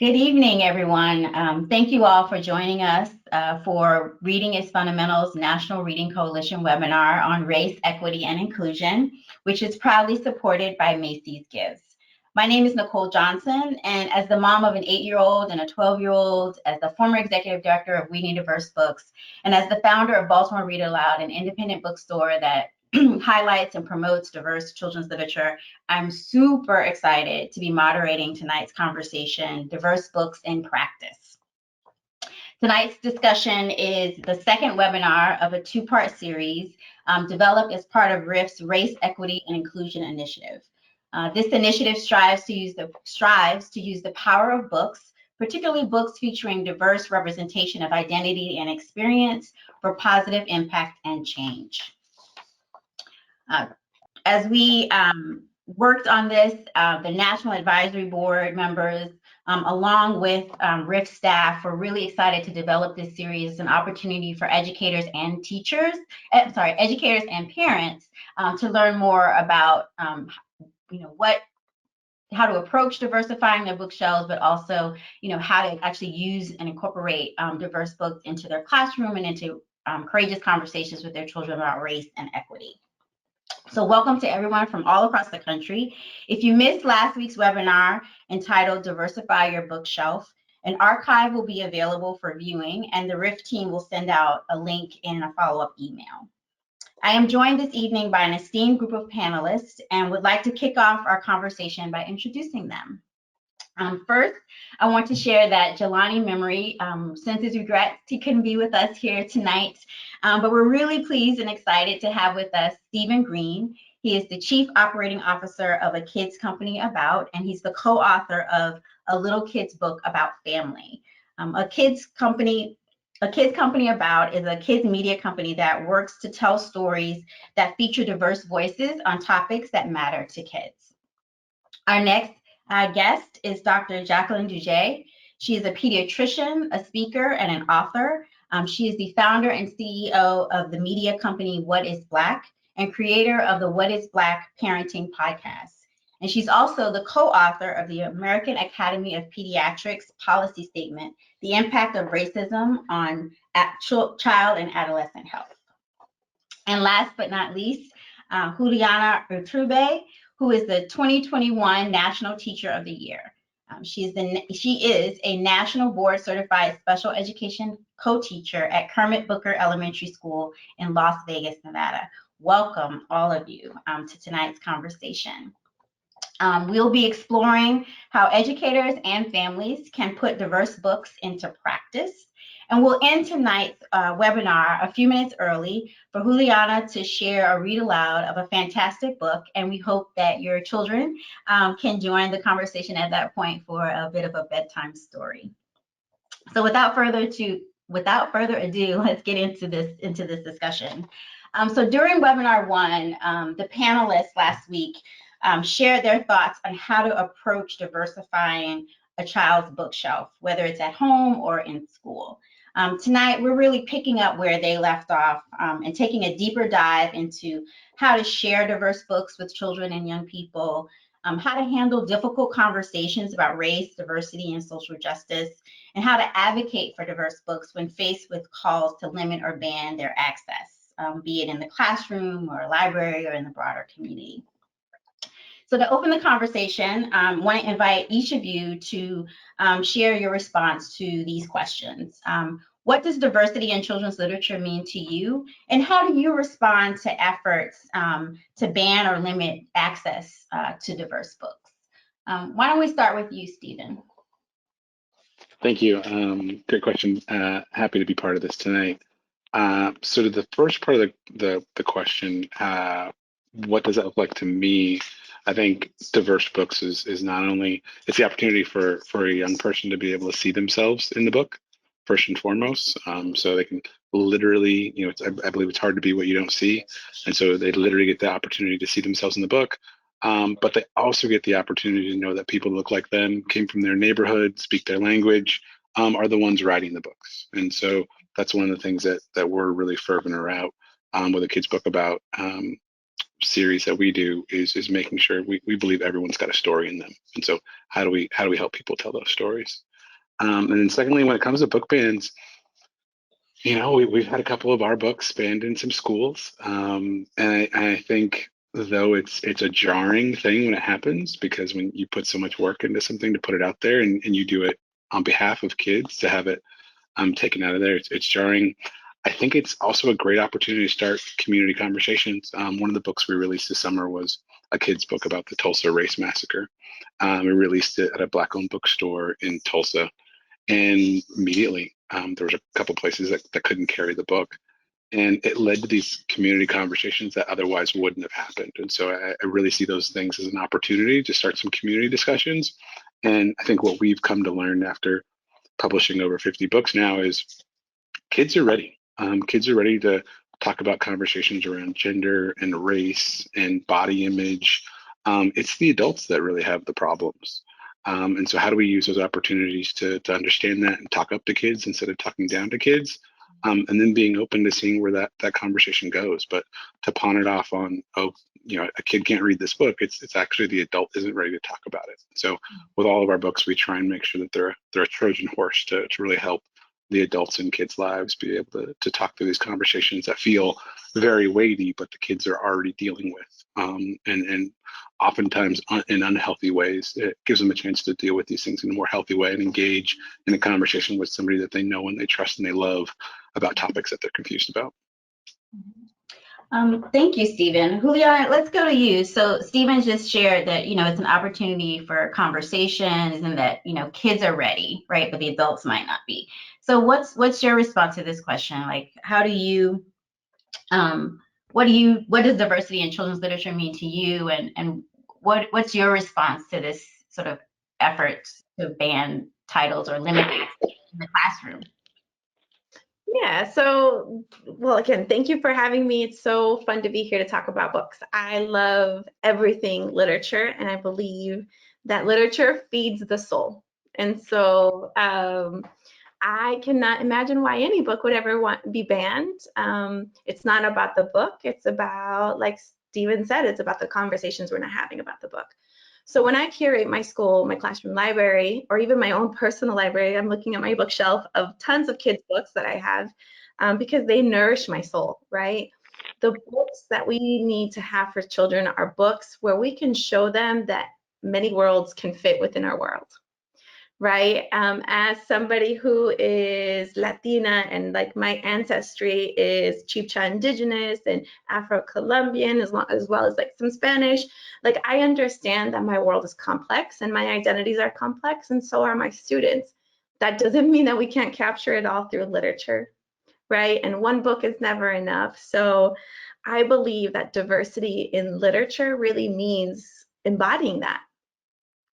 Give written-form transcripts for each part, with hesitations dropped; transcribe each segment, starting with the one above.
Good evening, everyone. Thank you all for joining us for Reading is Fundamentals National Reading Coalition webinar on race, equity, and inclusion, which is proudly supported by Macy's Gives. My name is Nicole Johnson, and as the mom of an 8-year-old and a 12-year-old, as the former executive director of We Need Diverse Books, and as the founder of Baltimore Read Aloud, an independent bookstore that highlights and promotes diverse children's literature, I'm super excited to be moderating tonight's conversation, Diverse Books in Practice. Tonight's discussion is the second webinar of a two-part series developed as part of RIF's Race, Equity, and Inclusion Initiative. This initiative strives to use the power of books, particularly books featuring diverse representation of identity and experience, for positive impact and change. As we worked on this, the National Advisory Board members, along with RIF staff, were really excited to develop this series as an opportunity for educators and educators and parents to learn more about, how to approach diversifying their bookshelves, but also, how to actually use and incorporate diverse books into their classroom and into courageous conversations with their children about race and equity. So welcome to everyone from all across the country. If you missed last week's webinar entitled Diversify Your Bookshelf, an archive will be available for viewing, and the RIF team will send out a link in a follow-up email. I am joined this evening by an esteemed group of panelists and would like to kick off our conversation by introducing them. First, I want to share that Jelani Memory sends his regrets he couldn't be with us here tonight, but we're really pleased and excited to have with us Stephen Green. He is the Chief Operating Officer of A Kids Company About, and he's the co-author of A Little Kids Book About Family. A Kids Company About is a kids media company that works to tell stories that feature diverse voices on topics that matter to kids. Our next guest is Dr. Jacqueline Duget. She is a pediatrician, a speaker, and an author. She is the founder and CEO of the media company What is Black and creator of the What is Black Parenting podcast. And she's also the co-author of the American Academy of Pediatrics policy statement, The Impact of Racism on Child and Adolescent Health. And last but not least, Juliana Urtube, who is the 2021 National Teacher of the Year. She is a National Board Certified Special Education co-teacher at Kermit Booker Elementary School in Las Vegas, Nevada. Welcome, all of you, to tonight's conversation. We'll be exploring how educators and families can put diverse books into practice. And we'll end tonight's webinar a few minutes early for Juliana to share a read aloud of a fantastic book. And we hope that your children can join the conversation at that point for a bit of a bedtime story. So without further ado, let's get into this discussion. So during webinar one, the panelists last week shared their thoughts on how to approach diversifying a child's bookshelf, whether it's at home or in school. Tonight, we're really picking up where they left off and taking a deeper dive into how to share diverse books with children and young people, how to handle difficult conversations about race, diversity, and social justice, and how to advocate for diverse books when faced with calls to limit or ban their access, be it in the classroom or library or in the broader community. So to open the conversation, I want to invite each of you to share your response to these questions. What does diversity in children's literature mean to you? And how do you respond to efforts to ban or limit access to diverse books? Why don't we start with you, Stephen? Thank you. Great question. Happy to be part of this tonight. So to the first part of the question, what does that look like to me? I think diverse books is not only, it's the opportunity for a young person to be able to see themselves in the book, first and foremost. So they can literally, I believe it's hard to be what you don't see. And so they literally get the opportunity to see themselves in the book. But they also get the opportunity to know that people look like them, came from their neighborhood, speak their language, are the ones writing the books. And so that's one of the things that we're really fervent about with A Kids Book About series that we do is making sure we believe everyone's got a story in them. And so how do we help people tell those stories? And then secondly, when it comes to book bans, we've had a couple of our books banned in some schools, and I think though it's a jarring thing when it happens, because when you put so much work into something to put it out there, and you do it on behalf of kids, to have it taken out of there, it's jarring. I think it's also a great opportunity to start community conversations. One of the books we released this summer was a kid's book about the Tulsa Race Massacre. We released it at a Black-owned bookstore in Tulsa, and immediately there was a couple places that couldn't carry the book. And it led to these community conversations that otherwise wouldn't have happened. And so I really see those things as an opportunity to start some community discussions. And I think what we've come to learn after publishing over 50 books now is kids are ready. Kids are ready to talk about conversations around gender and race and body image. It's the adults that really have the problems. And so how do we use those opportunities to understand that and talk up to kids instead of talking down to kids? And then being open to seeing where that conversation goes. But to pawn it off on, a kid can't read this book, it's actually the adult isn't ready to talk about it. So with all of our books, we try and make sure that they're a Trojan horse to really help the adults in kids' lives be able to talk through these conversations that feel very weighty, but the kids are already dealing with. And oftentimes in unhealthy ways. It gives them a chance to deal with these things in a more healthy way and engage in a conversation with somebody that they know and they trust and they love about topics that they're confused about. Thank you, Stephen. Juliana, let's go to you. So Stephen just shared that, it's an opportunity for conversations and that, kids are ready, right? But the adults might not be. So what's your response to this question? Like, how do you, what does diversity in children's literature mean to you? And what's your response to this sort of effort to ban titles or limit access in the classroom? Yeah, so, well, again, thank you for having me. It's so fun to be here to talk about books. I love everything literature, and I believe that literature feeds the soul. And so I cannot imagine why any book would ever be banned. It's not about the book. It's about, like Stephen said, it's about the conversations we're not having about the book. So when I curate my school, my classroom library, or even my own personal library, I'm looking at my bookshelf of tons of kids' books that I have because they nourish my soul, right? The books that we need to have for children are books where we can show them that many worlds can fit within our world, right? As somebody who is Latina and like my ancestry is Chibcha indigenous and Afro-Colombian as well as like some Spanish, like I understand that my world is complex and my identities are complex and so are my students. That doesn't mean that we can't capture it all through literature, right? And one book is never enough. So I believe that diversity in literature really means embodying that.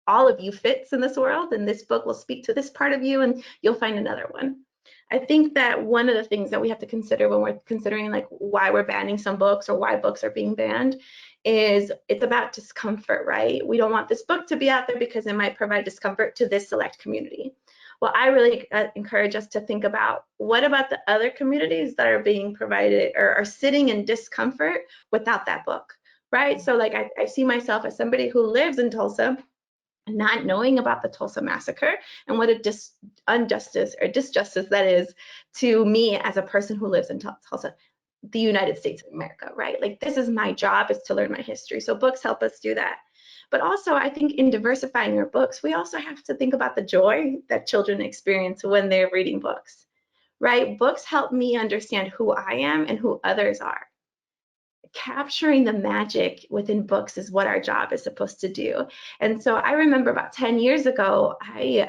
All of you fits in this world, and this book will speak to this part of you, and you'll find another one. I think that one of the things that we have to consider when we're considering like why we're banning some books or why books are being banned is it's about discomfort, right? We don't want this book to be out there because it might provide discomfort to this select community. Well, I really encourage us to think about what about the other communities that are being provided or are sitting in discomfort without that book, right? So like I see myself as somebody who lives in Tulsa, not knowing about the Tulsa massacre and what a injustice or disjustice that is to me as a person who lives in Tulsa, the United States of America, right? Like this is my job, is to learn my history. So books help us do that. But also I think in diversifying our books, we also have to think about the joy that children experience when they're reading books, right? Books help me understand who I am and who others are. Capturing the magic within books is what our job is supposed to do. And so I remember about 10 years ago, I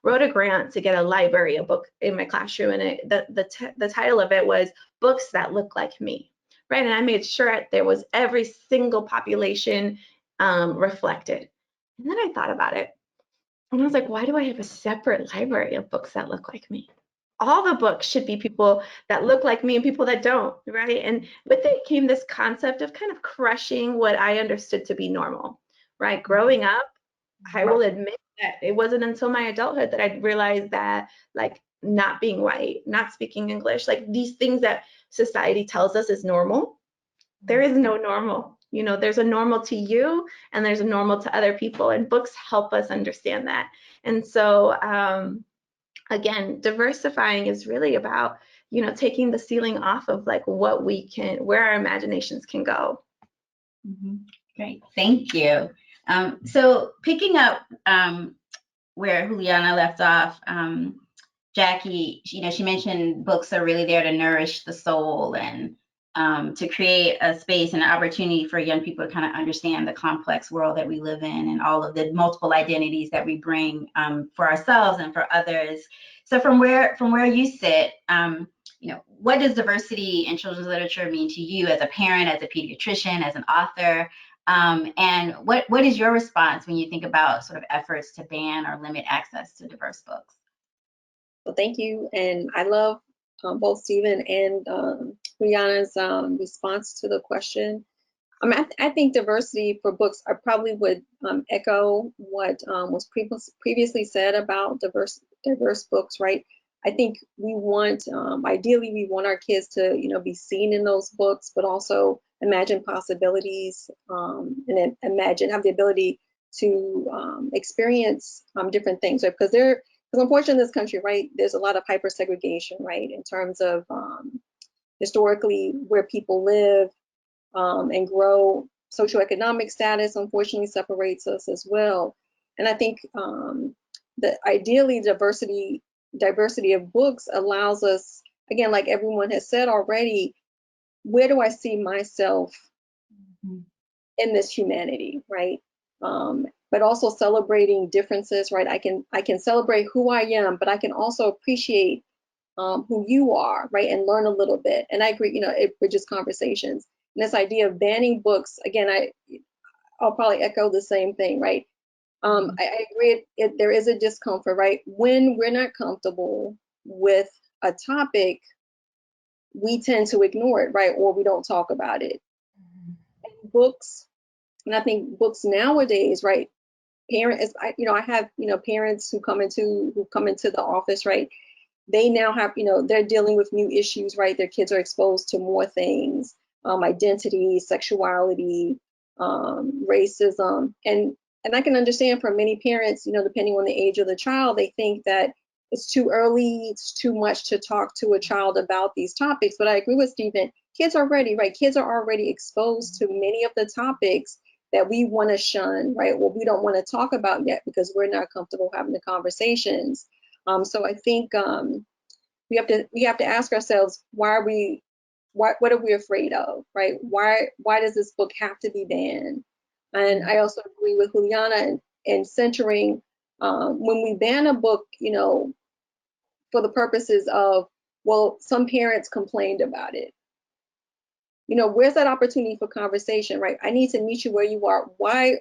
wrote a grant to get a library, a book in my classroom, and the title of it was Books That Look Like Me, right? And I made sure there was every single population reflected. And then I thought about it, and I was like, why do I have a separate library of books that look like me? All the books should be people that look like me and people that don't, right? And with it came this concept of kind of crushing what I understood to be normal, right? Growing up, I will admit that it wasn't until my adulthood that I realized that like not being white, not speaking English, like these things that society tells us is normal, there is no normal. There's a normal to you and there's a normal to other people, and books help us understand that. And so again, diversifying is really about, you know, taking the ceiling off of like what we can, where our imaginations can go. Great, thank you. So picking up where Juliana left off, Jackie, you know, she mentioned books are really there to nourish the soul and to create a space and an opportunity for young people to kind of understand the complex world that we live in and all of the multiple identities that we bring for ourselves and for others. So from where you sit, you know, what does diversity in children's literature mean to you as a parent, as a pediatrician, as an author? And what is your response when you think about sort of efforts to ban or limit access to diverse books? Well, thank you. And I love both Stephen and Rihanna's response to the question. I think diversity for books, I probably would echo what was previously said about diverse books, right? I think we want, ideally, we want our kids to, you know, be seen in those books, but also imagine possibilities and then have the ability to experience different things, right? Because unfortunately in this country, right, there's a lot of hyper segregation, right, in terms of historically where people live and grow. Socioeconomic status unfortunately separates us as well. And I think that ideally diversity of books allows us, again, like everyone has said already, where do I see myself in this humanity, right? But also celebrating differences, right? I can celebrate who I am, but I can also appreciate who you are, right? And learn a little bit. And I agree, you know, it bridges conversations. And this idea of banning books, again, I'll probably echo the same thing, right? I agree, there is a discomfort, right? When we're not comfortable with a topic, we tend to ignore it, right? Or we don't talk about it. And books, and I think books nowadays, right? Parents, you know, I have, you know, parents who come into the office, right? They now have, you know, they're dealing with new issues, right? Their kids are exposed to more things, identity, sexuality, racism, and I can understand for many parents, you know, depending on the age of the child, they think that it's too early, it's too much to talk to a child about these topics. But I agree with Stephen, kids are ready, right? Kids are already exposed to many of the topics that we want to shun, right? Well, we don't want to talk about yet because we're not comfortable having the conversations. So I think we have to ask ourselves, what are we afraid of, right? Why does this book have to be banned? And I also agree with Juliana in centering when we ban a book, you know, for the purposes of, well, some parents complained about it. You know, where's that opportunity for conversation, right? I need to meet you where you are. Why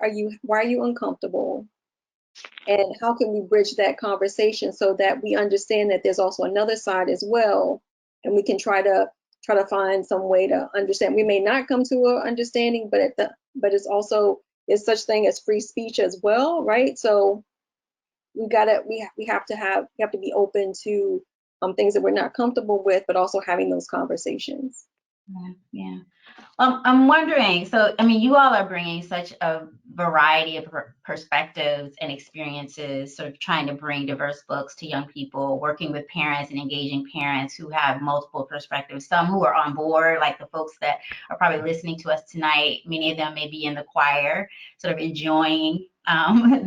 are you uncomfortable? And how can we bridge that conversation so that we understand that there's also another side as well, and we can try to find some way to understand. We may not come to an understanding, but it's also, there's such thing as free speech as well, right? So we have to be open to things that we're not comfortable with, but also having those conversations. Yeah. I'm wondering, so, I mean, you all are bringing such a variety of perspectives and experiences, sort of trying to bring diverse books to young people, working with parents and engaging parents who have multiple perspectives, some who are on board, like the folks that are probably listening to us tonight. Many of them may be in the choir, sort of enjoying,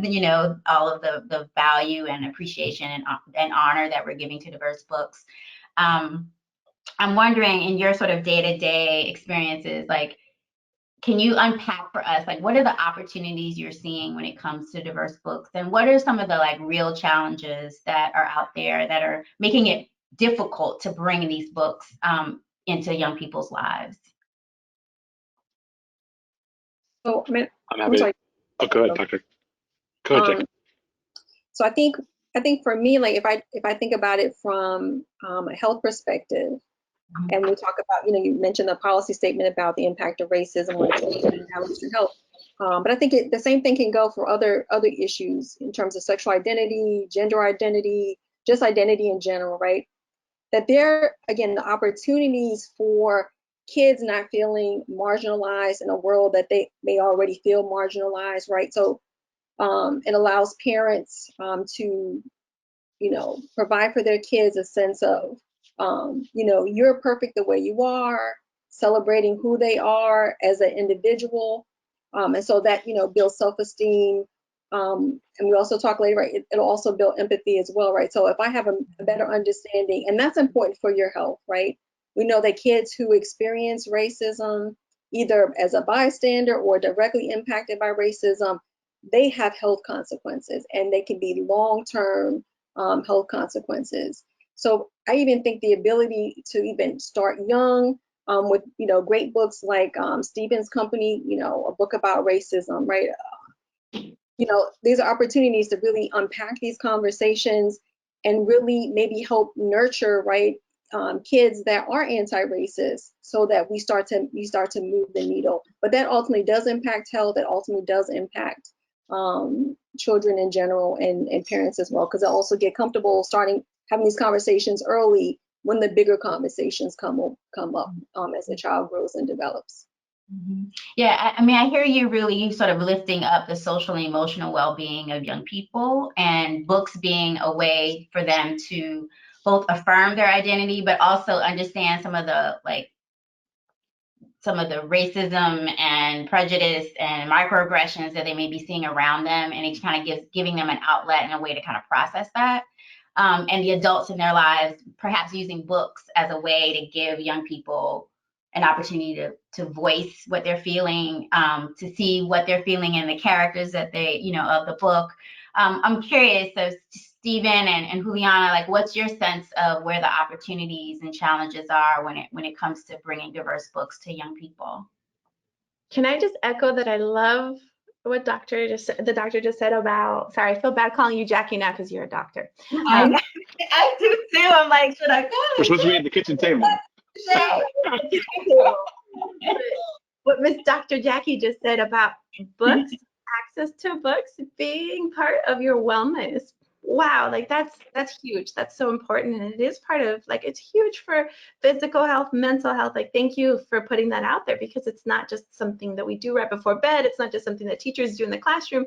you know, all of the value and appreciation and honor that we're giving to diverse books. I'm wondering, in your sort of day-to-day experiences, like, can you unpack for us, like, what are the opportunities you're seeing when it comes to diverse books? And what are some of the, like, real challenges that are out there that are making it difficult to bring these books into young people's lives? So, I mean, I'm happy. Oh, go ahead, Doctor. Go ahead, Jackie. So I think for me, like if I think about it from a health perspective, and we talk about, you know, you mentioned the policy statement about the impact of racism on children and how it's in health. But I think the same thing can go for other issues in terms of sexual identity, gender identity, just identity in general, right? That there, again, the opportunities for kids not feeling marginalized in a world that they may already feel marginalized, right? So it allows parents to provide for their kids a sense of, you're perfect the way you are, celebrating who they are as an individual. And so that, builds self-esteem. And we also talk later, right? It'll also build empathy as well, right? So if I have a better understanding, and that's important for your health, right? We know that kids who experience racism, either as a bystander or directly impacted by racism, they have health consequences, and they can be long-term health consequences. So I even think the ability to even start young with, great books like Stephen's Company, a book about racism, right? These are opportunities to really unpack these conversations and really maybe help nurture, right, kids that are anti-racist, so that we start to move the needle. But that ultimately does impact health. It ultimately does impact children in general, and parents as well, because they also get comfortable having these conversations early when the bigger conversations come up as the child grows and develops. Yeah, I mean, I hear you really sort of lifting up the social and emotional well-being of young people, and books being a way for them to both affirm their identity, but also understand some of the racism and prejudice and microaggressions that they may be seeing around them, and it's kind of giving them an outlet and a way to kind of process that. And the adults in their lives perhaps using books as a way to give young people an opportunity to voice what they're feeling, to see what they're feeling in the characters that of the book. I'm curious, so Stephen and Juliana, what's your sense of where the opportunities and challenges are when it comes to bringing diverse books to young people? Can I just echo that I love what the doctor just said about, sorry, I feel bad calling you Jackie now because you're a doctor. I do too. I'm like, should I go? We're supposed to be at the kitchen table. What Miss Dr. Jackie just said about books, access to books being part of your wellness. Wow, that's huge. That's so important, and it is part of, it's huge for physical health, mental health. Thank you for putting that out there, because it's not just something that we do right before bed. It's not just something that teachers do in the classroom.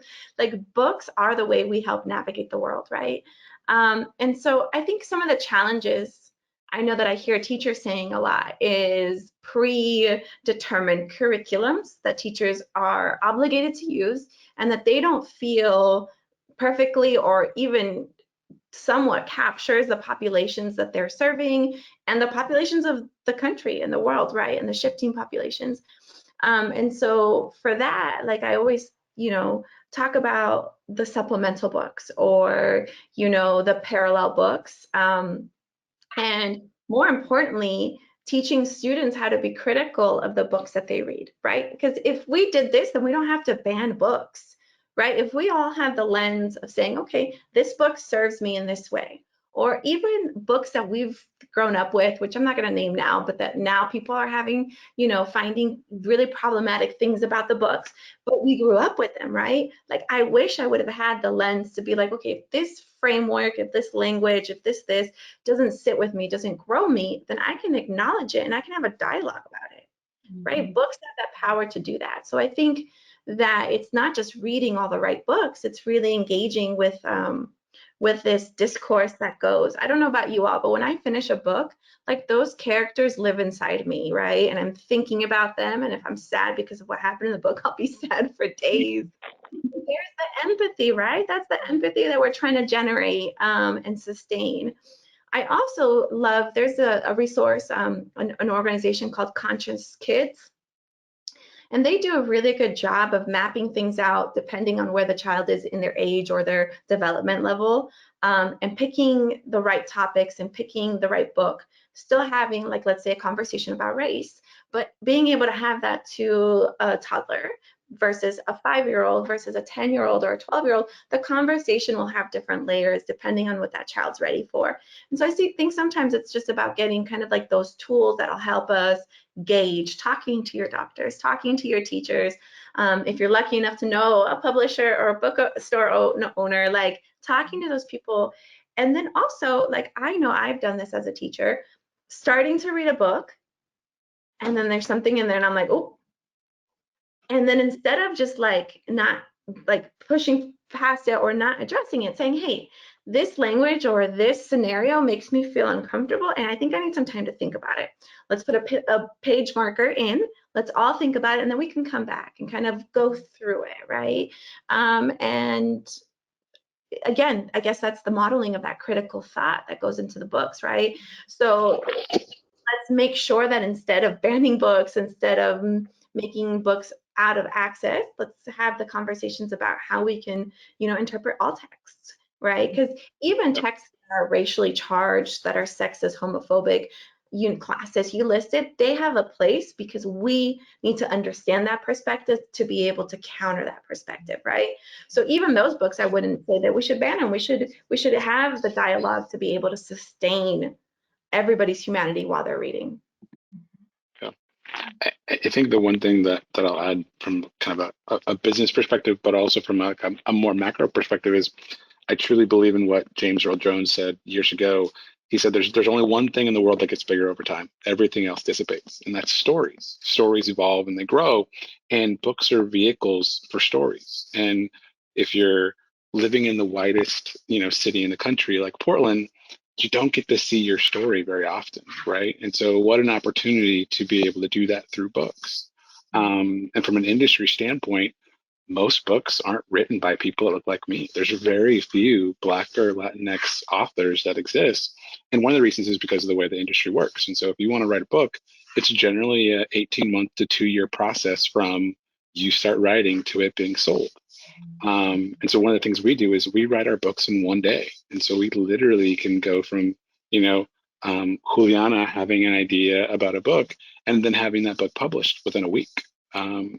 Books are the way we help navigate the world, right? And so I think some of the challenges I know that I hear teachers saying a lot is predetermined curriculums that teachers are obligated to use, and that they don't feel perfectly or even somewhat captures the populations that they're serving and the populations of the country and the world, right? And the shifting populations. And so for that, I always, talk about the supplemental books or, the parallel books. And more importantly, teaching students how to be critical of the books that they read, right? Because if we did this, then we don't have to ban books, right? If we all have the lens of saying, okay, this book serves me in this way, or even books that we've grown up with, which I'm not going to name now, but that now people are having, finding really problematic things about the books, but we grew up with them, right? I wish I would have had the lens to be okay, if this framework, if this language, if this doesn't sit with me, doesn't grow me, then I can acknowledge it and I can have a dialogue about it, right? Books have that power to do that. So I think that it's not just reading all the right books, it's really engaging with this discourse that goes. I don't know about you all, but when I finish a book, those characters live inside me, right? And I'm thinking about them, and if I'm sad because of what happened in the book, I'll be sad for days. There's the empathy, right? That's the empathy that we're trying to generate and sustain. I also love, there's a resource, an organization called Conscious Kids. And they do a really good job of mapping things out depending on where the child is in their age or their development level, and picking the right topics and picking the right book, still having, let's say, a conversation about race, but being able to have that to a toddler versus a 5-year-old versus a 10-year-old or a 12-year-old, the conversation will have different layers depending on what that child's ready for. And so I think sometimes it's just about getting kind of those tools that'll help us gauge, talking to your doctors, talking to your teachers. If you're lucky enough to know a publisher or a bookstore owner, talking to those people. And then also, I know I've done this as a teacher, starting to read a book, and then there's something in there and I'm like, oh. And then instead of just not pushing past it or not addressing it, saying, hey, this language or this scenario makes me feel uncomfortable, and I think I need some time to think about it. Let's put a page marker in. Let's all think about it, and then we can come back and kind of go through it, right? And again, I guess that's the modeling of that critical thought that goes into the books, right? So let's make sure that instead of banning books, instead of making books out of access, let's have the conversations about how we can, interpret all texts, right? Because even texts that are racially charged, that are sexist, homophobic, classist, you listed, they have a place because we need to understand that perspective to be able to counter that perspective, right? So even those books, I wouldn't say that we should ban them. We should have the dialogue to be able to sustain everybody's humanity while they're reading. Yeah. I think the one thing that I'll add from kind of a business perspective, but also from a more macro perspective, is I truly believe in what James Earl Jones said years ago. He said there's only one thing in the world that gets bigger over time. Everything else dissipates, and that's stories. Stories evolve and they grow, and books are vehicles for stories. And if you're living in the whitest, city in the country like Portland, you don't get to see your story very often, right? And so, what an opportunity to be able to do that through books. And from an industry standpoint, most books aren't written by people that look like me. There's very few Black or Latinx authors that exist. And one of the reasons is because of the way the industry works. And so if you want to write a book, it's generally a 18-month to 2-year process from you start writing to it being sold. And so one of the things we do is we write our books in one day. And so we literally can go from, Juliana having an idea about a book and then having that book published within a week.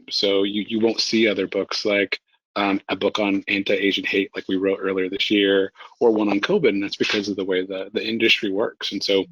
So you won't see other books like a book on anti-Asian hate like we wrote earlier this year, or one on COVID, and that's because of the way the industry works. And so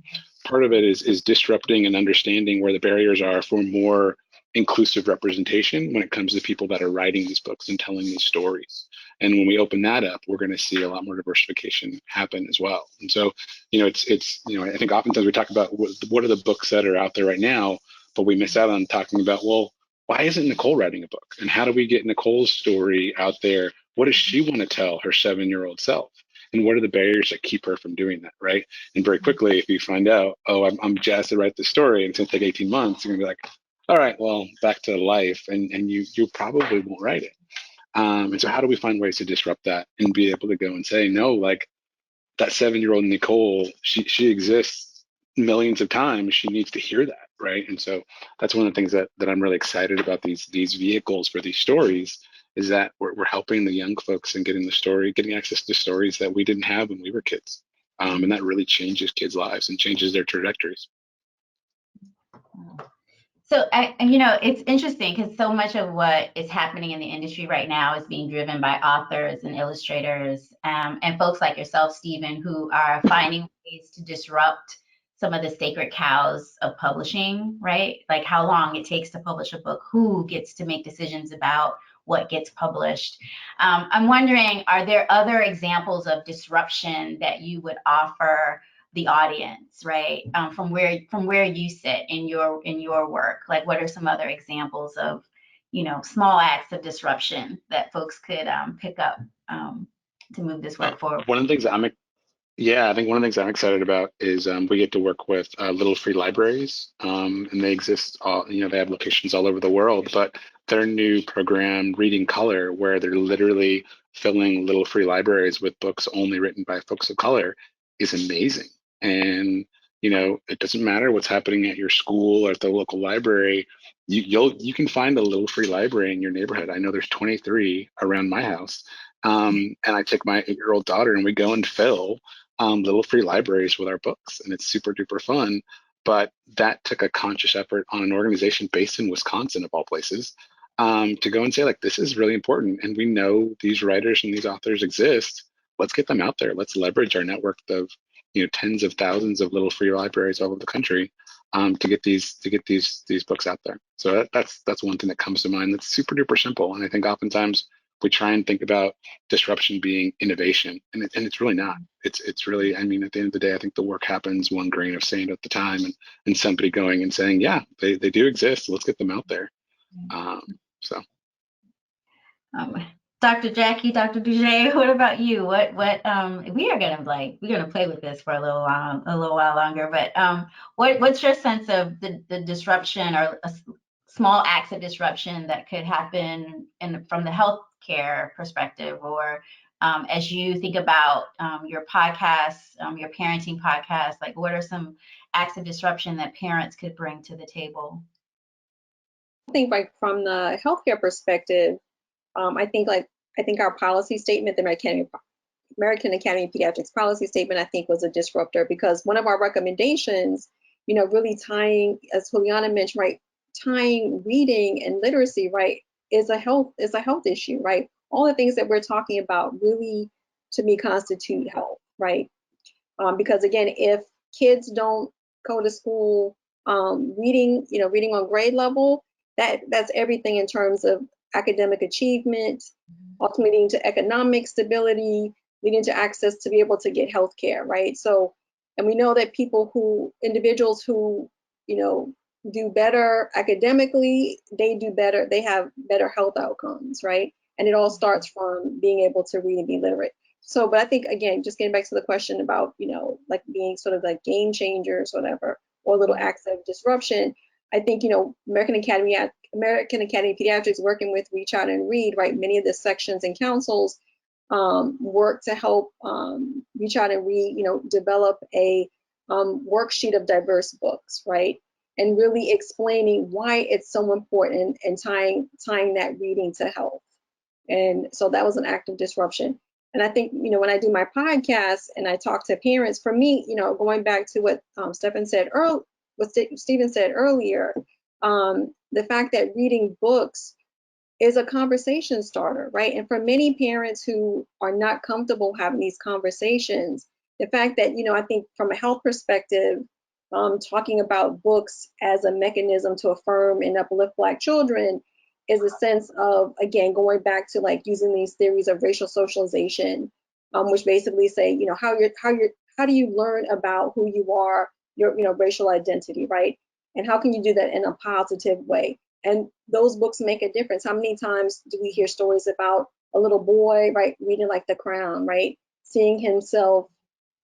part of it is disrupting and understanding where the barriers are for more inclusive representation when it comes to people that are writing these books and telling these stories. And when we open that up, we're going to see a lot more diversification happen as well. And so, it's I think oftentimes we talk about what are the books that are out there right now, but we miss out on talking about, well, why isn't Nicole writing a book? And how do we get Nicole's story out there? What does she want to tell her 7-year-old self? And what are the barriers that keep her from doing that, right? And very quickly, if you find out, oh, I'm jazzed to write this story, and it's going to take 18 months, you're going to be like, all right, well, back to life, and you probably won't write it. And so how do we find ways to disrupt that and be able to go and say, no, like that 7-year-old Nicole, she exists millions of times. She needs to hear that, right? And so that's one of the things that I'm really excited about these vehicles for these stories, is that we're helping the young folks and getting access to stories that we didn't have when we were kids. And that really changes kids' lives and changes their trajectories. So, it's interesting because so much of what is happening in the industry right now is being driven by authors and illustrators, and folks like yourself, Stephen, who are finding ways to disrupt some of the sacred cows of publishing, right? Like how long it takes to publish a book, who gets to make decisions about what gets published. I'm wondering, are there other examples of disruption that you would offer the audience, right? From where you sit in your work? Like, what are some other examples of, small acts of disruption that folks could pick up to move this work forward? One of the things I think one of the things I'm excited about is we get to work with little free libraries, and they exist they have locations all over the world, but their new program, Reading Color, where they're literally filling little free libraries with books only written by folks of color, is amazing. And it doesn't matter what's happening at your school or at the local library. You can find a little free library in your neighborhood. I know there's 23 around my house. And I take my 8-year-old daughter and we go and fill little free libraries with our books, and it's super duper fun. But that took a conscious effort on an organization based in Wisconsin, of all places, to go and say, like, this is really important. And we know these writers and these authors exist. Let's get them out there. Let's leverage our network of tens of thousands of little free libraries all over the country to get these books out there. So that's one thing that comes to mind. That's super duper simple. And I think oftentimes we try and think about disruption being innovation, and it's really not. It's really, I mean, at the end of the day, I think the work happens one grain of sand at the time, and somebody going and saying, yeah, they do exist. Let's get them out there. So. Dr. Jackie, Dr. Duje, what about you? We're gonna play with this for a little while longer, but what's your sense of the disruption or small acts of disruption that could happen from the healthcare perspective, or as you think about your podcasts, your parenting podcast, like what are some acts of disruption that parents could bring to the table? I think like from the healthcare perspective, I think our policy statement, the American Academy of Pediatrics policy statement, I think was a disruptor because one of our recommendations, really tying, as Juliana mentioned, right, tying reading and literacy, right, is a health issue, right? All the things that we're talking about really, to me, constitute health, right? Because again, if kids don't go to school reading on grade level, that's everything in terms of academic achievement, ultimately leading to economic stability, leading to access to be able to get health care, right? So, and we know that individuals who, do better academically, they have better health outcomes, right? And it all starts from being able to read and be literate. So, but I think again, just getting back to the question about, like being sort of like game changers, whatever, or little acts of disruption. I think, American Academy of Pediatrics working with Reach Out and Read, right? Many of the sections and councils work to help Reach Out and Read, develop a worksheet of diverse books, right? And really explaining why it's so important and tying that reading to health. And so that was an act of disruption. And I think, when I do my podcast and I talk to parents, for me, going back to what Stephen said earlier, what Stephen said earlier, the fact that reading books is a conversation starter, right? And for many parents who are not comfortable having these conversations, the fact that, I think from a health perspective, talking about books as a mechanism to affirm and uplift Black children is a sense of, again, going back to like using these theories of racial socialization, which basically say, how do you learn about who you are, your, racial identity, right? And how can you do that in a positive way? And those books make a difference. How many times do we hear stories about a little boy, right, reading like The Crown, right, seeing himself,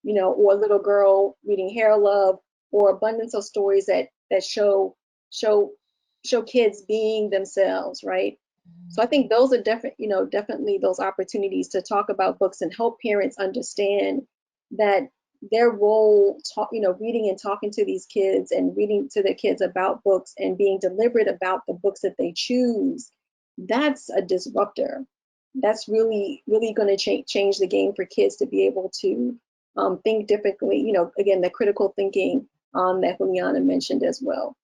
or a little girl reading Hair Love, or abundance of stories that show kids being themselves, right? So I think those are definitely those opportunities to talk about books and help parents understand that their role, reading and talking to these kids and reading to the kids about books and being deliberate about the books that they choose, that's a disruptor. That's really, really going to change the game for kids to be able to think differently. Again, the critical thinking that Juliana mentioned as well.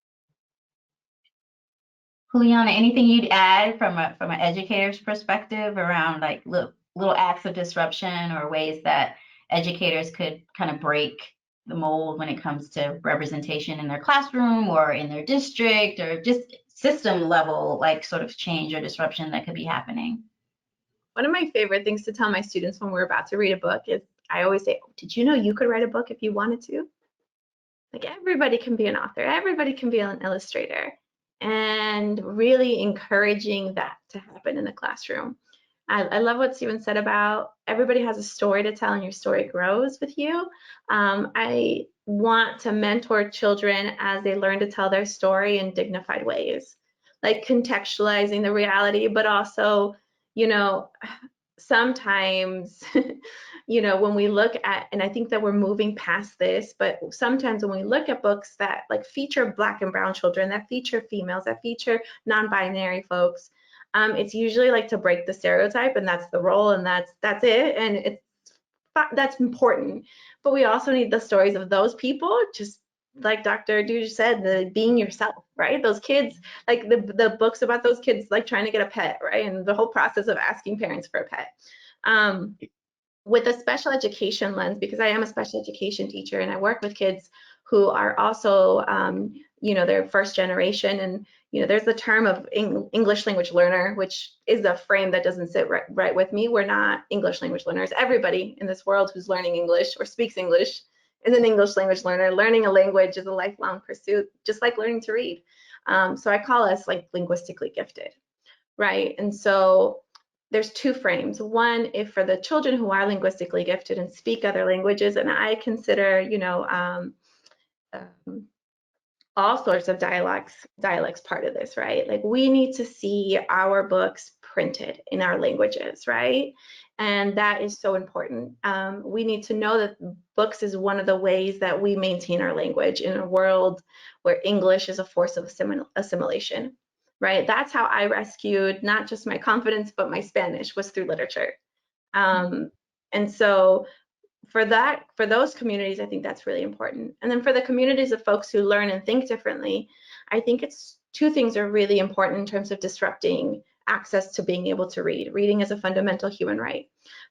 Juliana, anything you'd add from an educator's perspective around like little acts of disruption or ways that educators could kind of break the mold when it comes to representation in their classroom or in their district, or just system level like sort of change or disruption that could be happening? One of my favorite things to tell my students when we're about to read a book is I always say, did you know you could write a book if you wanted to? Like everybody can be an author, everybody can be an illustrator, and really encouraging that to happen in the classroom. I love what Stephen said about everybody has a story to tell and your story grows with you. I want to mentor children as they learn to tell their story in dignified ways, like contextualizing the reality, but also, sometimes, when we look at, and I think that we're moving past this, but sometimes when we look at books that like feature Black and brown children, that feature females, that feature non-binary folks, it's usually like to break the stereotype, and that's the role, and that's it, and that's important. But we also need the stories of those people, just like Dr. Duge said, the being yourself, right? Those kids, like the books about those kids like trying to get a pet, right? And the whole process of asking parents for a pet. With a special education lens, because I am a special education teacher and I work with kids who are also, they're first generation, and there's the term of English language learner, which is a frame that doesn't sit right with me. We're not English language learners. Everybody in this world who's learning English or speaks English is an English language learner. Learning a language is a lifelong pursuit, just like learning to read. So I call us like linguistically gifted, right? And so there's two frames. One, if for the children who are linguistically gifted and speak other languages, and I consider, all sorts of dialects part of this, right? Like we need to see our books printed in our languages, right? And that is so important. We need to know that books is one of the ways that we maintain our language in a world where English is a force of assimilation, right? That's how I rescued not just my confidence, but my Spanish was through literature. And so for those communities, I think that's really important. And then for the communities of folks who learn and think differently, I think it's two things are really important in terms of disrupting access to being able to read. Reading is a fundamental human right.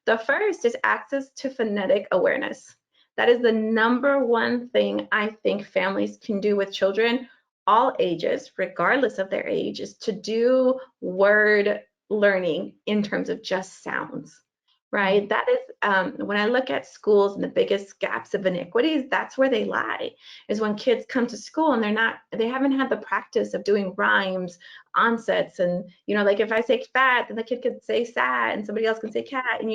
The first is access to phonetic awareness. That is the number one thing I think families can do with children, all ages, regardless of their age, is to do word learning in terms of just sounds. Right. That is when I look at schools and the biggest gaps of inequities, that's where they lie, is when kids come to school and they haven't had the practice of doing rhymes, onsets, and like if I say fat, then the kid could say sad and somebody else can say cat, and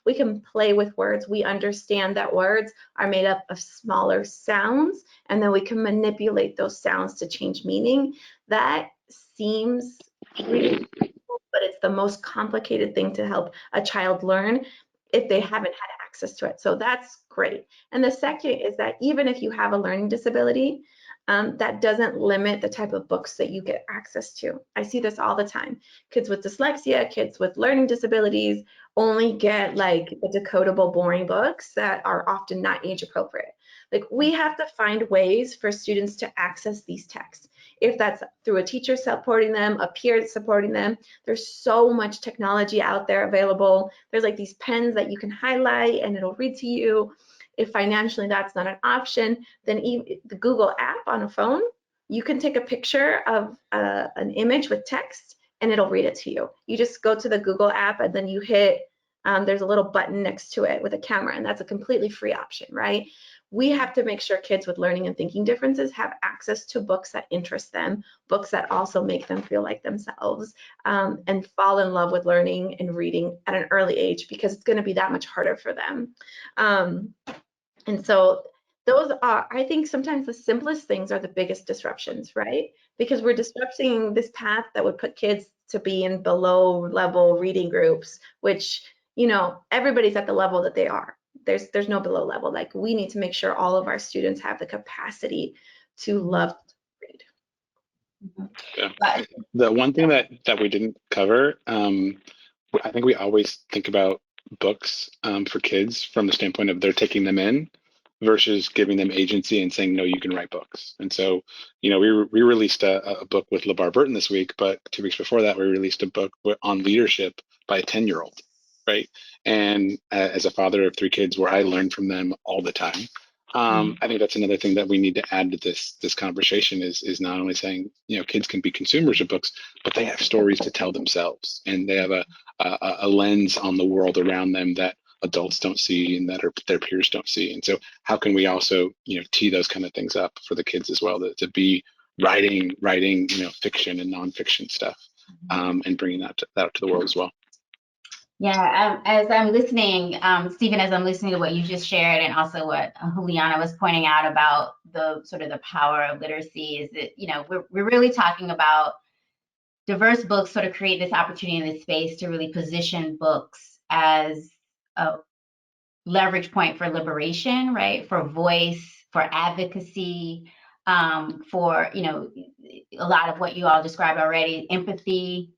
we can play with words. We understand that words are made up of smaller sounds, and then we can manipulate those sounds to change meaning. That seems really, but it's the most complicated thing to help a child learn if they haven't had access to it. So that's great. And the second is that even if you have a learning disability, that doesn't limit the type of books that you get access to. I see this all the time. Kids with dyslexia, kids with learning disabilities only get like the decodable, boring books that are often not age appropriate. Like we have to find ways for students to access these texts. If that's through a teacher supporting them, a peer supporting them, there's so much technology out there available. There's like these pens that you can highlight and it'll read to you. If financially that's not an option, then even the Google app on a phone, you can take a picture of an image with text and it'll read it to you. You just go to the Google app and then you hit, there's a little button next to it with a camera, and that's a completely free option, right? We have to make sure kids with learning and thinking differences have access to books that interest them, books that also make them feel like themselves, and fall in love with learning and reading at an early age, because it's going to be that much harder for them. And so those are, I think sometimes the simplest things are the biggest disruptions, right? Because we're disrupting this path that would put kids to be in below level reading groups, which, everybody's at the level that they are. There's no below level. Like we need to make sure all of our students have the capacity to love to read. Yeah. The one thing that we didn't cover, I think we always think about books for kids from the standpoint of they're taking them in versus giving them agency and saying, no, you can write books. And so, we released a book with LeVar Burton this week, but 2 weeks before that, we released a book on leadership by a 10-year-old, right? And as a father of 3 kids, where I learn from them all the time, I think that's another thing that we need to add to this conversation is not only saying, kids can be consumers of books, but they have stories to tell themselves, and they have a lens on the world around them that adults don't see and that their peers don't see. And so how can we also, tee those kind of things up for the kids as well, to be writing, fiction and nonfiction stuff, and bringing that to the world as well. Yeah, as I'm listening, Stephen, as I'm listening to what you just shared, and also what Juliana was pointing out about the sort of the power of literacy, is that, we're really talking about diverse books sort of create this opportunity in this space to really position books as a leverage point for liberation, right? For voice, for advocacy, for, a lot of what you all described already, empathy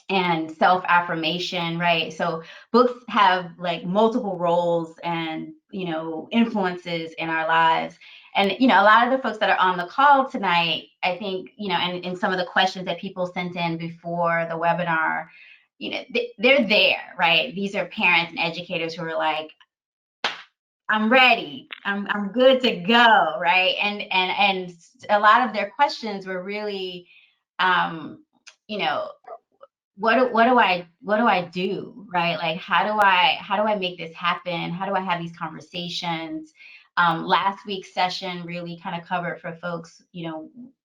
and self-affirmation, right? So books have like multiple roles and, influences in our lives. And, a lot of the folks that are on the call tonight, I think, and some of the questions that people sent in before the webinar, they're there, right? These are parents and educators who are like, I'm ready. I'm good to go, right? And a lot of their questions were really, what do I do, right? Like, how do I make this happen? How do I have these conversations? Last week's session really kind of covered for folks,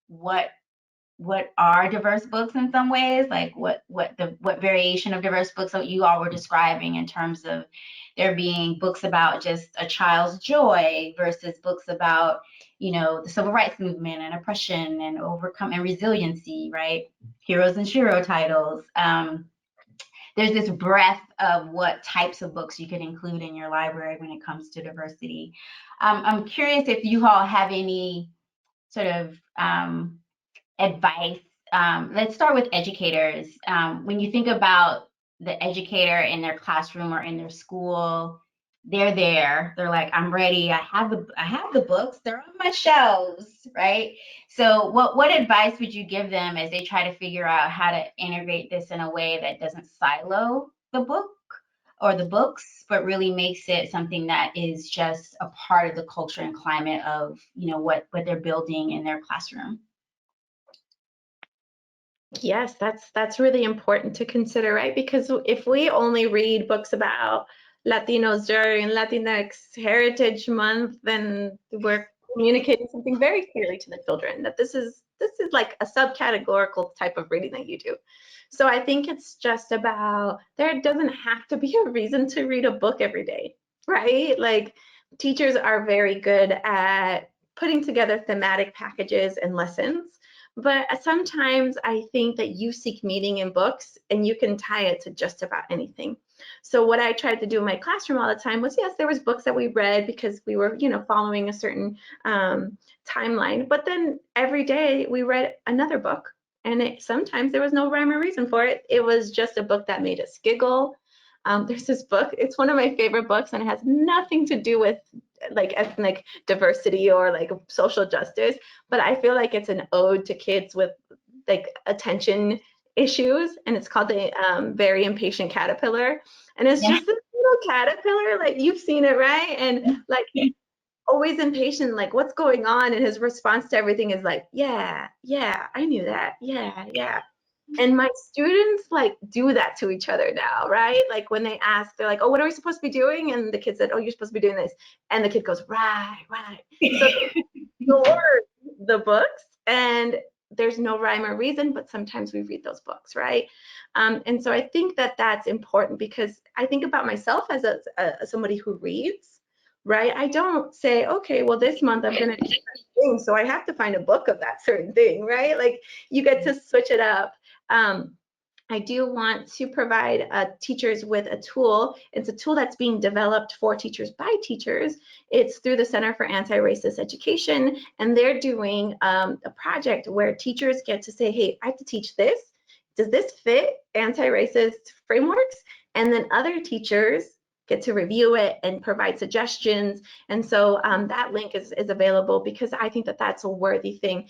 what what are diverse books in some ways, like what variation of diverse books that you all were describing in terms of there being books about just a child's joy versus books about, you know, the civil rights movement and oppression and overcome and resiliency, right? Heroes and shiro titles. There's this breadth of what types of books you could include in your library when it comes to diversity. I'm curious if you all have any sort of advice. Let's start with educators. When you think about the educator in their classroom or in their school, they're there. They're like, I'm ready. I have the books. They're on my shelves, right? So, what advice would you give them as they try to figure out how to integrate this in a way that doesn't silo the book or the books, but really makes it something that is just a part of the culture and climate of, you know, what they're building in their classroom? Yes, that's really important to consider, right? Because if we only read books about Latinos during Latinx Heritage Month, then we're communicating something very clearly to the children that this is like a subcategorical type of reading that you do. So I think it's just about, there doesn't have to be a reason to read a book every day, right? Like teachers are very good at putting together thematic packages and lessons. But sometimes I think that you seek meaning in books and you can tie it to just about anything. So what I tried to do in my classroom all the time was, yes, there was books that we read because we were, you know, following a certain timeline. But then every day we read another book, and sometimes there was no rhyme or reason for it. It was just a book that made us giggle. There's this book, it's one of my favorite books, and it has nothing to do with like ethnic diversity or like social justice, but I feel like it's an ode to kids with like attention issues, and it's called the Very Impatient Caterpillar, and it's Yeah. just this little caterpillar, like you've seen it, right? And like always impatient, like what's going on, and his response to everything is like, yeah, I knew that, yeah. And my students like do that to each other now, right? Like when they ask, they're like, oh, what are we supposed to be doing? And the kid said, oh, you're supposed to be doing this. And the kid goes, right. So they ignore the books, and there's no rhyme or reason, but sometimes we read those books, right? And so I think that that's important, because I think about myself as somebody who reads, right? I don't say, okay, well, this month I'm going to do that thing, so I have to find a book of that certain thing, right? Like you get to switch it up. I do want to provide teachers with a tool. It's a tool that's being developed for teachers by teachers. It's through the Center for Anti-Racist Education, and they're doing a project where teachers get to say, hey, I have to teach this. Does this fit anti-racist frameworks? And then other teachers get to review it and provide suggestions. And so that link is available, because I think that that's a worthy thing.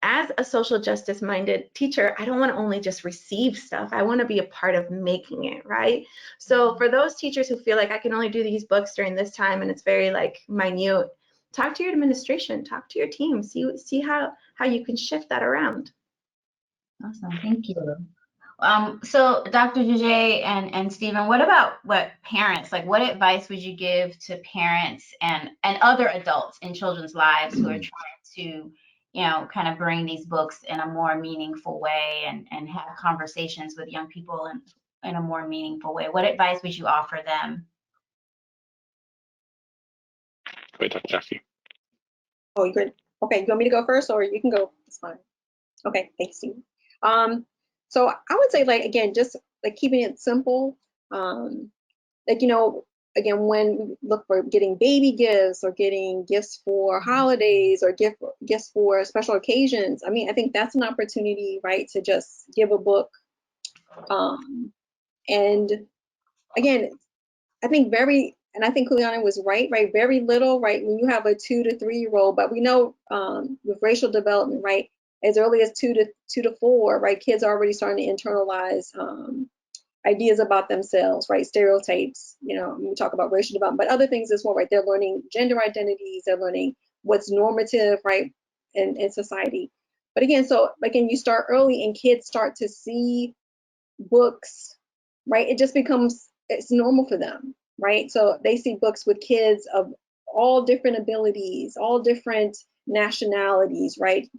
As a social justice minded teacher, I don't want to only just receive stuff. I want to be a part of making it, right? So for those teachers who feel like I can only do these books during this time and it's very like minute, talk to your administration, talk to your team, see how you can shift that around. Awesome, thank you. So Dr. Juje and Stephen, what about parents, like what advice would you give to parents and other adults in children's lives who are trying to, you know, kind of bring these books in a more meaningful way and have conversations with young people in a more meaningful way? What advice would you offer them? Go ahead, Dr. Jaffe. Oh, you good? Okay, you want me to go first, or you can go? It's fine. Okay, thanks, Steve. So I would say, like, again, just like keeping it simple. Like, you know, again, when we look for getting baby gifts or getting gifts for holidays or gifts for special occasions, I mean, I think that's an opportunity, right, to just give a book. And again, I think and I think Juliana was right, very little, right, when you have a 2 to 3 year old, but we know with racial development, right, as early as 2 to 4, right, kids are already starting to internalize ideas about themselves, right, stereotypes, you know, we talk about racial development, but other things as well, right, they're learning gender identities, they're learning what's normative, right, in society. But again, so again, you start early and kids start to see books, right, it just becomes, it's normal for them, right? So they see books with kids of all different abilities, all different nationalities, right?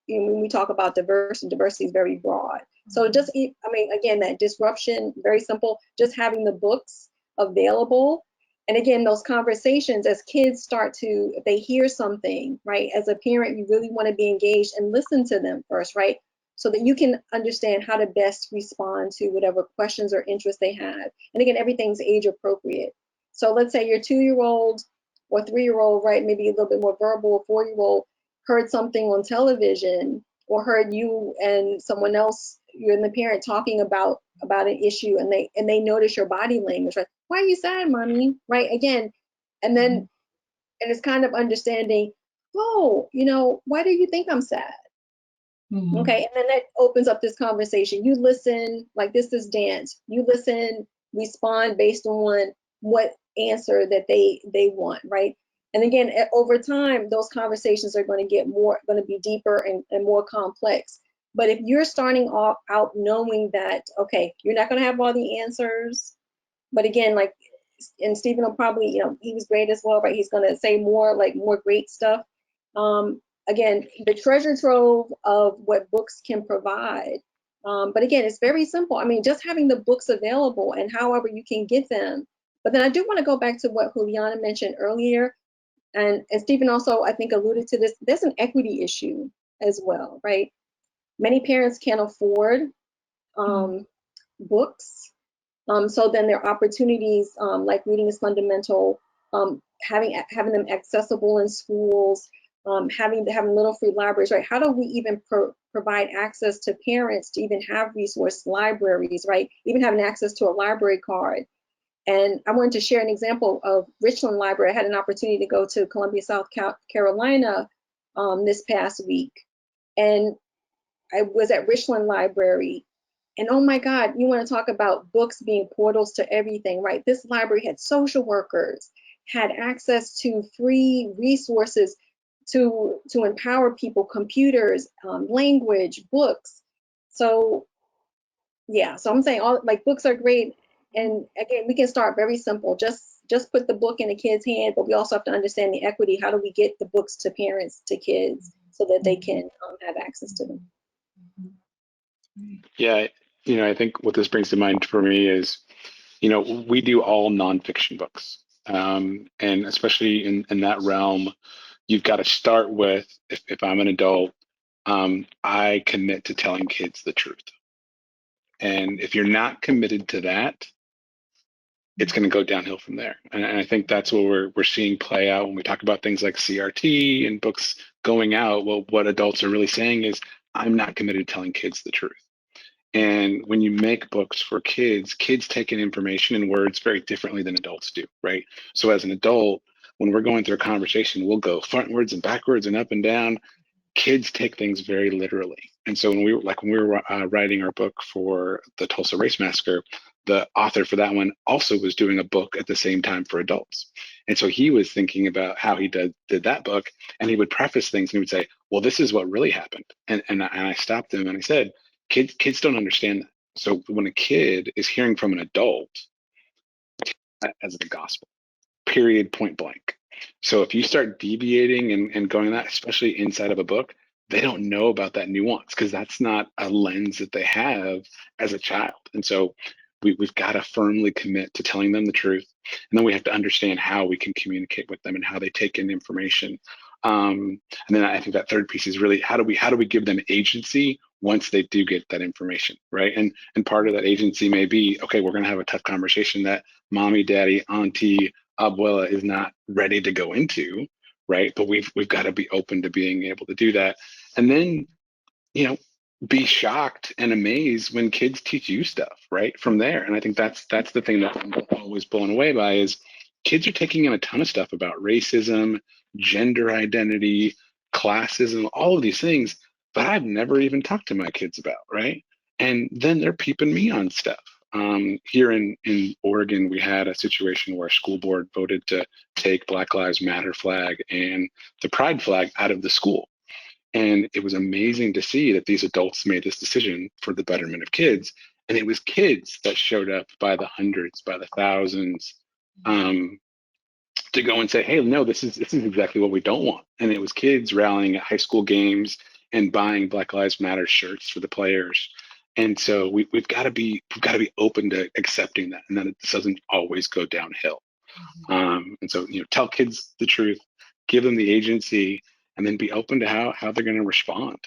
when we talk about diversity is very broad. So just, I mean, again, that disruption, very simple, just having the books available. And again, those conversations as kids start to, if they hear something, right, as a parent, you really want to be engaged and listen to them first, right? So that you can understand how to best respond to whatever questions or interests they have. And again, everything's age appropriate. So let's say your 2-year-old or 3-year-old, right, maybe a little bit more verbal, 4-year-old heard something on television or heard you and someone else, you and the parent talking about an issue, and they notice your body language, right? Why are you sad, mommy? Right? Again, and then and it's kind of understanding, oh, why do you think I'm sad? Mhm. Okay, and then that opens up this conversation. You listen, like this is dance. You listen, respond based on what answer that they want, right? And again, over time, those conversations are going to be deeper and more complex. But if you're starting off out knowing that, okay, you're not going to have all the answers, but again, like, and Stephen will probably, he was great as well, right? He's going to say more great stuff. Again, the treasure trove of what books can provide. But again, it's very simple. I mean, just having the books available and however you can get them. But then I do want to go back to what Juliana mentioned earlier. And Stephen also, I think, alluded to this. There's an equity issue as well, right? Many parents can't afford books. So then there are opportunities like reading is fundamental, having them accessible in schools, having little free libraries, right? How do we even provide access to parents to even have resource libraries, right? Even having access to a library card. And I wanted to share an example of Richland Library. I had an opportunity to go to Columbia, South Carolina this past week. And I was at Richland Library. And oh my God, you want to talk about books being portals to everything, right? This library had social workers, had access to free resources to empower people, computers, language, books. So yeah, so I'm saying books are great. And again, we can start very simple. Just put the book in a kid's hand, but we also have to understand the equity. How do we get the books to parents, to kids, so that they can have access to them? Yeah, I think what this brings to mind for me is, we do all nonfiction books. And especially in that realm, you've got to start with, if I'm an adult, I commit to telling kids the truth. And if you're not committed to that, it's going to go downhill from there. And I think that's what we're seeing play out when we talk about things like CRT and books going out. Well, what adults are really saying is, I'm not committed to telling kids the truth. And when you make books for kids, kids take in information and words very differently than adults do, right? So as an adult, when we're going through a conversation, we'll go frontwards and backwards and up and down. Kids take things very literally. And so when we were writing our book for the Tulsa Race Massacre, the author for that one also was doing a book at the same time for adults. And so he was thinking about how he did that book, and he would preface things and he would say, well, this is what really happened. And I stopped him and I said, kids don't understand that. So when a kid is hearing from an adult, as the gospel, period, point blank. So if you start deviating and going that, especially inside of a book, they don't know about that nuance because that's not a lens that they have as a child. And so we've got to firmly commit to telling them the truth. And then we have to understand how we can communicate with them and how they take in information. And then I think that third piece is really how do we give them agency once they do get that information, right? And part of that agency may be, okay, we're going to have a tough conversation that mommy, daddy, auntie, abuela is not ready to go into, right? But we've got to be open to being able to do that. And then, be shocked and amazed when kids teach you stuff, right? From there. And I think that's the thing that I'm always blown away by is kids are taking in a ton of stuff about racism, gender identity, classism, all of these things, but I've never even talked to my kids about, right? And then they're peeping me on stuff. Here in Oregon, we had a situation where our school board voted to take Black Lives Matter flag and the Pride flag out of the school. And it was amazing to see that these adults made this decision for the betterment of kids. And it was kids that showed up by the hundreds, by the thousands, to go and say, hey, no, this is exactly what we don't want. And it was kids rallying at high school games and buying Black Lives Matter shirts for the players. And so we've got to be open to accepting that, and that it doesn't always go downhill. And so, tell kids the truth, give them the agency, and then be open to how they're going to respond.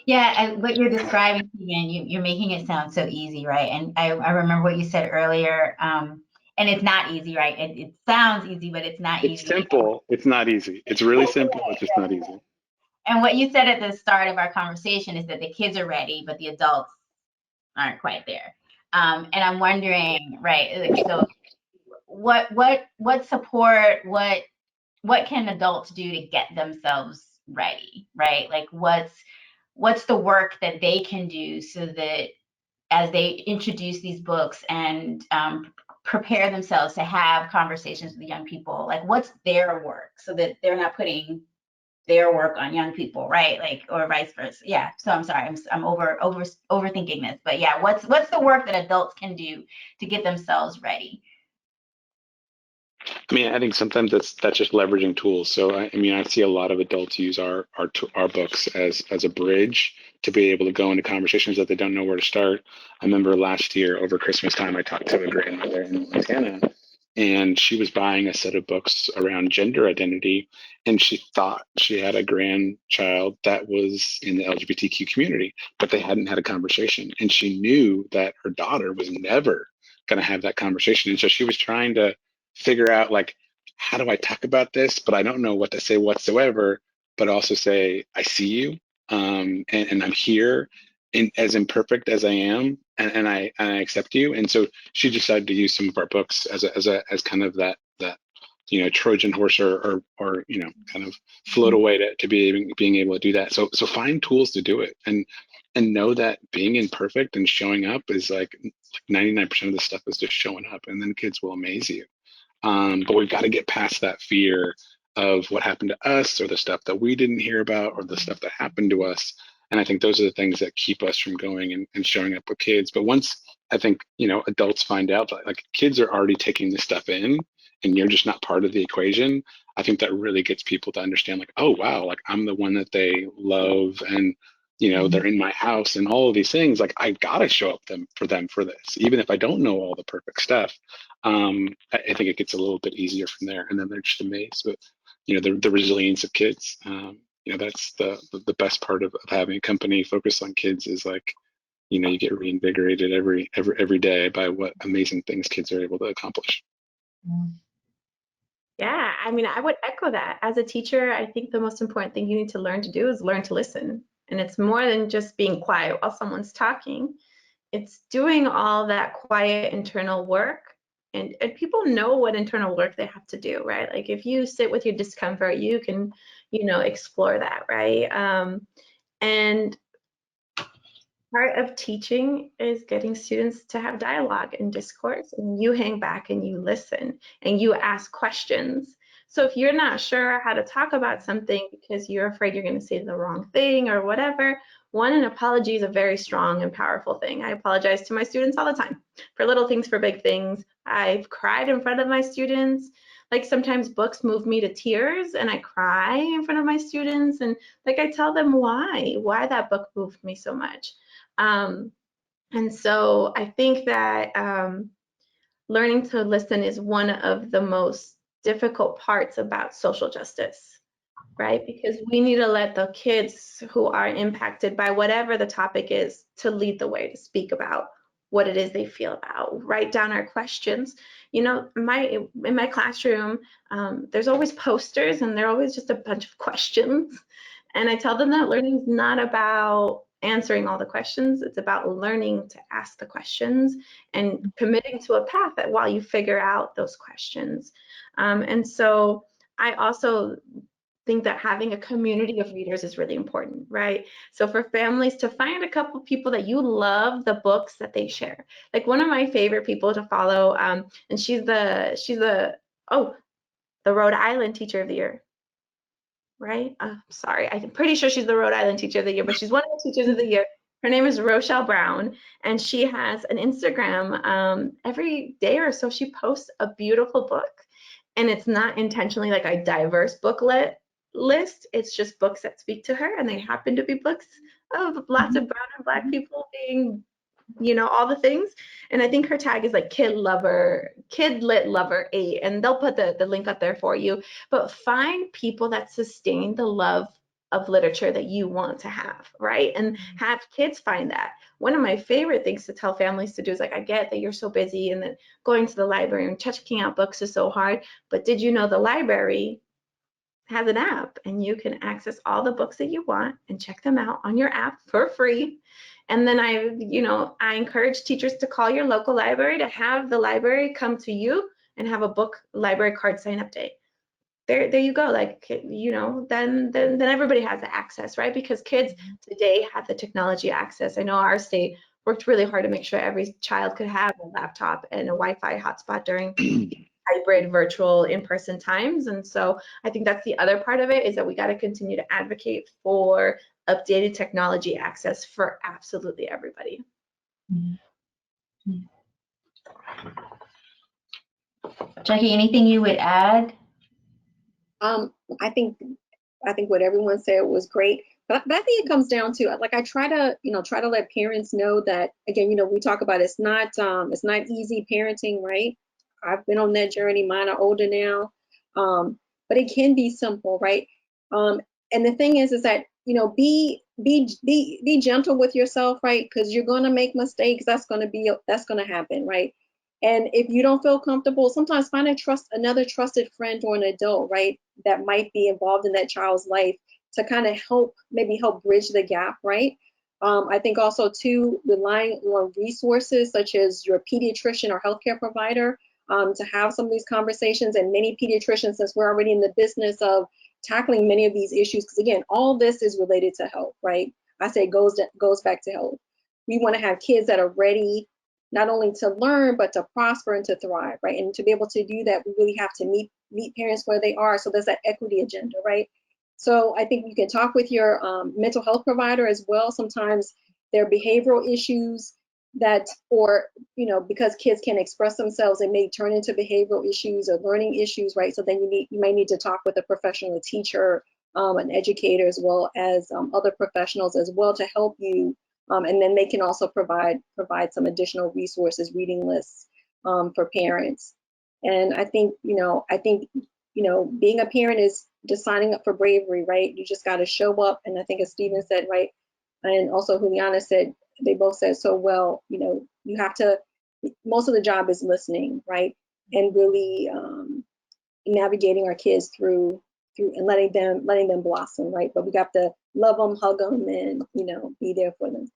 Yeah, what you're describing, Stephen, you're making it sound so easy, right? And I remember what you said earlier, and it's not easy, right? It sounds easy, but it's not It's easy. simple. It's not easy. It's really simple. It's just not easy. And what you said at the start of our conversation is that the kids are ready, but the adults aren't quite there. And I'm wondering, right? Like, so what support, what can adults do to get themselves ready, right? Like what's the work that they can do so that as they introduce these books and prepare themselves to have conversations with young people, like what's their work so that they're not putting their work on young people, right? Like, or vice versa. Yeah. So I'm sorry, I'm overthinking this, but yeah, what's the work that adults can do to get themselves ready? I mean, I think sometimes that's just leveraging tools. So I see a lot of adults use our books as a bridge to be able to go into conversations that they don't know where to start. I remember last year over Christmas time, I talked to a grandmother in Montana, and she was buying a set of books around gender identity, and she thought she had a grandchild that was in the LGBTQ community, but they hadn't had a conversation, and she knew that her daughter was never going to have that conversation, and so she was trying to figure out, like, how do I talk about this, but I don't know what to say whatsoever, but also say I see you, and I'm here as imperfect as I am, and I accept you. And so she decided to use some of our books as kind of that Trojan horse, or kind of float away to being able to do that. So find tools to do it, and know that being imperfect and showing up is like 99% of the stuff is just showing up, and then kids will amaze you. But we've got to get past that fear of what happened to us, or the stuff that we didn't hear about, or the stuff that happened to us. And I think those are the things that keep us from going and showing up with kids. But once I think, adults find out that, like, kids are already taking this stuff in and you're just not part of the equation, I think that really gets people to understand, like, oh, wow, like I'm the one that they love, and they're in my house and all of these things. Like, I gotta show up for this, even if I don't know all the perfect stuff. I think it gets a little bit easier from there, and then they're just amazed. But the resilience of kids. That's the best part of having a company focused on kids, is like, you get reinvigorated every day by what amazing things kids are able to accomplish. Yeah, I mean, I would echo that. As a teacher, I think the most important thing you need to learn to do is learn to listen. And it's more than just being quiet while someone's talking. It's doing all that quiet internal work. And people know what internal work they have to do, right? Like if you sit with your discomfort, you can, explore that, right? And part of teaching is getting students to have dialogue and discourse, and you hang back and you listen and you ask questions. So if you're not sure how to talk about something because you're afraid you're going to say the wrong thing or whatever, an apology is a very strong and powerful thing. I apologize to my students all the time for little things, for big things. I've cried in front of my students. Like sometimes books move me to tears and I cry in front of my students, and like I tell them why that book moved me so much. And so I think that learning to listen is one of the most difficult parts about social justice, right? Because we need to let the kids who are impacted by whatever the topic is to lead the way, to speak about what it is they feel about, write down our questions. In my classroom, there's always posters and they're always just a bunch of questions. And I tell them that learning is not about answering all the questions. It's about learning to ask the questions and committing to a path that while you figure out those questions. And so I also think that having a community of readers is really important, right? So for families to find a couple people that you love the books that they share. Like one of my favorite people to follow, and she's the Rhode Island Teacher of the Year. Right? Sorry, I'm pretty sure she's the Rhode Island Teacher of the Year, but she's one of the Teachers of the Year. Her name is Rochelle Brown, and she has an Instagram. Every day or so, she posts a beautiful book, and it's not intentionally like a diverse booklet. list. It's just books that speak to her, and they happen to be books of lots of brown and black people being, all the things. And I think her tag is like kid lit lover 8, and they'll put the link up there for you. But find people that sustain the love of literature that you want to have, right? And have kids find that. One of my favorite things to tell families to do is like, I get that you're so busy and that going to the library and checking out books is so hard, but did you know the library has an app and you can access all the books that you want and check them out on your app for free? And then I encourage teachers to call your local library, to have the library come to you and have a book library card sign up day. There you go. Like, then everybody has the access, right? Because kids today have the technology access. I know our state worked really hard to make sure every child could have a laptop and a Wi-Fi hotspot during hybrid, virtual, in-person times. And so I think that's the other part of it, is that we got to continue to advocate for updated technology access for absolutely everybody. Jackie, anything you would add? I think what everyone said was great, but I think it comes down to, like, I try to let parents know that, again, we talk about it's not easy parenting, right? I've been on that journey. Mine are older now, but it can be simple, right? And the thing is that be gentle with yourself, right? Because you're gonna make mistakes. That's gonna happen, right? And if you don't feel comfortable, sometimes find another trusted friend or an adult, right, that might be involved in that child's life to kind of help bridge the gap, right? I think also too, relying on resources such as your pediatrician or healthcare provider to have some of these conversations. And many pediatricians, since we're already in the business of tackling many of these issues, because again, all this is related to health, right? I say it goes back to health. We want to have kids that are ready not only to learn, but to prosper and to thrive, right? And to be able to do that, we really have to meet parents where they are. So there's that equity agenda, right? So I think you can talk with your mental health provider as well. Sometimes there are behavioral issues that, or, because kids can express themselves, it may turn into behavioral issues or learning issues, right? So then you may need to talk with a professional, a teacher, an educator, as well as other professionals as well to help you. And then they can also provide some additional resources, reading lists for parents. And I think, being a parent is just signing up for bravery, right? You just got to show up. And I think as Stephen said, right, and also Juliana said, they both said so well, you have to, most of the job is listening, right? And really navigating our kids through and letting them blossom, right? But we got to love them, hug them, and be there for them.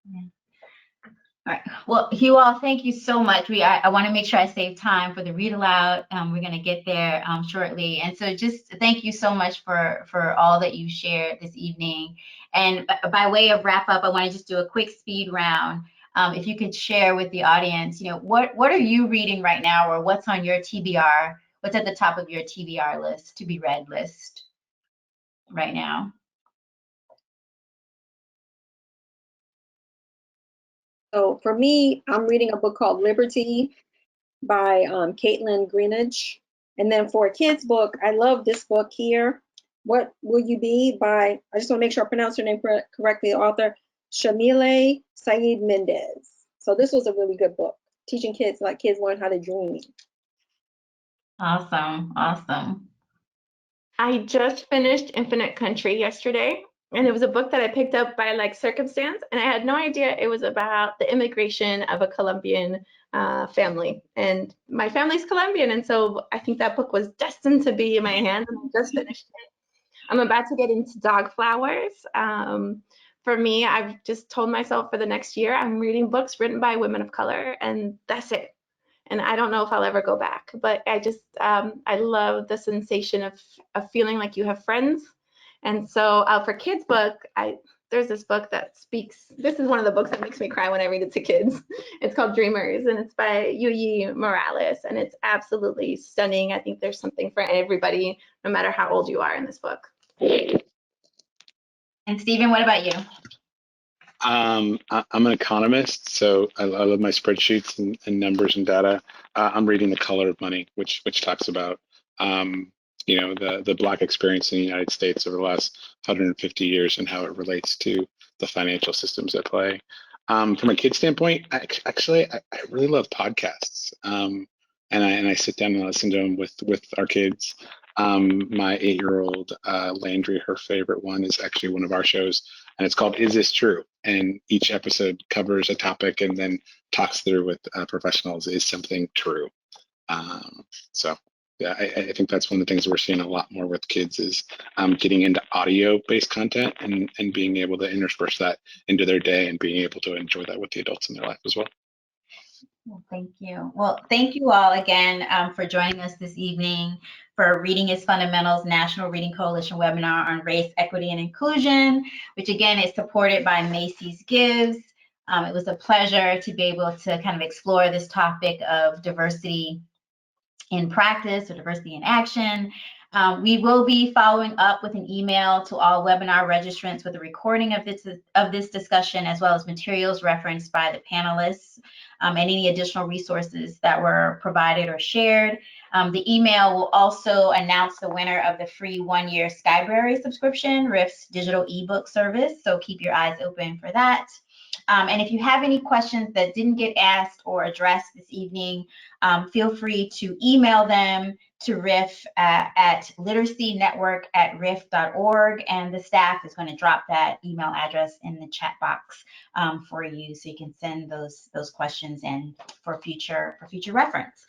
Yeah. All right. Well, you all, thank you so much. I want to make sure I save time for the read aloud. We're going to get there shortly, and so just thank you so much for all that you shared this evening. And by way of wrap up, I want to just do a quick speed round. If you could share with the audience, what are you reading right now, or what's on your TBR? What's at the top of your TBR list, to be read list right now? So for me, I'm reading a book called Liberty by Caitlin Greenidge. And then for a kid's book, I love this book here, What Will You Be, by, I just want to make sure I pronounce her name correctly, the author, Shamile Saeed Mendez. So this was a really good book, teaching kids learn how to dream. Awesome. I just finished Infinite Country yesterday, and it was a book that I picked up by circumstance, and I had no idea it was about the immigration of a Colombian family. And my family's Colombian, and so I think that book was destined to be in my hands, and I just finished it. I'm about to get into Dog Flowers. For me, I've just told myself for the next year, I'm reading books written by women of color, and that's it. And I don't know if I'll ever go back, but I just, I love the sensation of feeling like you have friends. And so for kids' book, there's this book that speaks, this is one of the books that makes me cry when I read it to kids. It's called Dreamers, and it's by Yuyi Morales, and it's absolutely stunning. I think there's something for everybody, no matter how old you are, in this book. And Stephen, what about you? I'm an economist, so I love my spreadsheets and numbers and data. I'm reading The Color of Money, which talks about the Black experience in the United States over the last 150 years and how it relates to the financial systems at play. From a kid standpoint, I really love podcasts, and I sit down and listen to them with our kids. My 8-year-old Landry, her favorite one is actually one of our shows, and it's called "Is This True?" And each episode covers a topic and then talks through with professionals. Is something true? So yeah, I think that's one of the things we're seeing a lot more with kids is getting into audio-based content and being able to intersperse that into their day and being able to enjoy that with the adults in their life as well. Well, thank you. Well, thank you all again for joining us this evening for Reading is Fundamentals National Reading Coalition webinar on race, equity, and inclusion, which again is supported by Macy's Gives. It was a pleasure to be able to kind of explore this topic of diversity in practice or diversity in action. We will be following up with an email to all webinar registrants with a recording of this discussion, as well as materials referenced by the panelists and any additional resources that were provided or shared. The email will also announce the winner of the free 1-year Skybrary subscription, RIF's digital ebook service. So keep your eyes open for that. And if you have any questions that didn't get asked or addressed this evening, feel free to email them to RIF at literacynetwork@rif.org, and the staff is going to drop that email address in the chat box for you, so you can send those questions in for future reference.